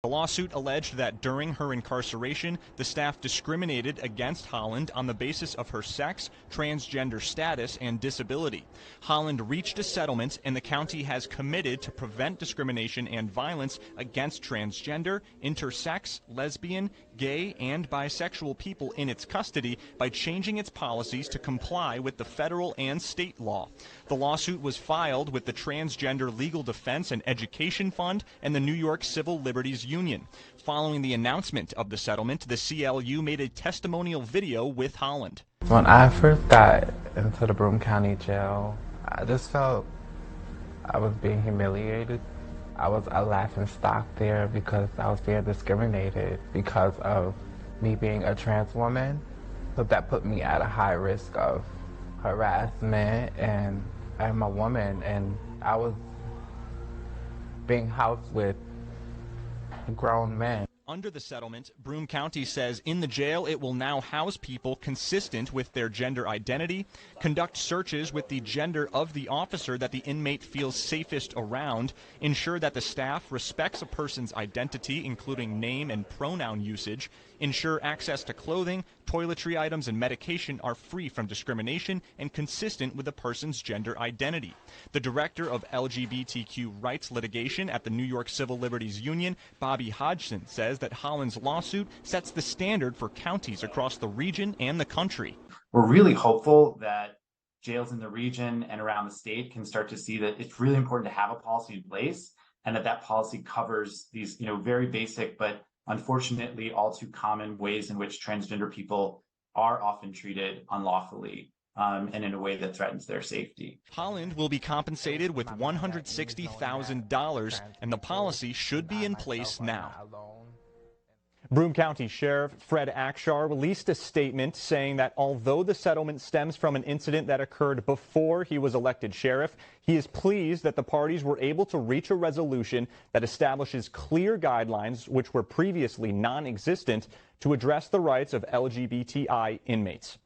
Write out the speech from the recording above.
The lawsuit alleged that during her incarceration, the staff discriminated against Holland on the basis of her sex, transgender status, and disability. Holland reached a settlement, and the county has committed to prevent discrimination and violence against transgender, intersex, lesbian, gay, and bisexual people in its custody by changing its policies to comply with the federal and state law. The lawsuit was filed with the Transgender Legal Defense and Education Fund and the New York Civil Liberties Union. Following the announcement of the settlement, the CLU made a testimonial video with Holland. When I first got into the Broome County Jail, I just felt I was being humiliated. I was a laughing stock there because I was being discriminated because of me being a trans woman. So that put me at a high risk of harassment, and I'm a woman, and I was being housed with grown men. Under the settlement, Broome County says in the jail it will now house people consistent with their gender identity, conduct searches with the gender of the officer that the inmate feels safest around, ensure that the staff respects a person's identity, including name and pronoun usage, ensure access to clothing, toiletry items, and medication are free from discrimination and consistent with a person's gender identity. The director of LGBTQ rights litigation at the New York Civil Liberties Union, Bobby Hodgson, says that Holland's lawsuit sets the standard for counties across the region and the country. We're really hopeful that jails in the region and around the state can start to see that it's really important to have a policy in place, and that policy covers these, very basic but unfortunately all too common ways in which transgender people are often treated unlawfully. And in a way that threatens their safety. Holland will be compensated with $160,000, and the policy should be in place now. Broome County Sheriff Fred Akshar released a statement saying that although the settlement stems from an incident that occurred before he was elected sheriff, he is pleased that the parties were able to reach a resolution that establishes clear guidelines, which were previously non-existent, to address the rights of LGBTI inmates.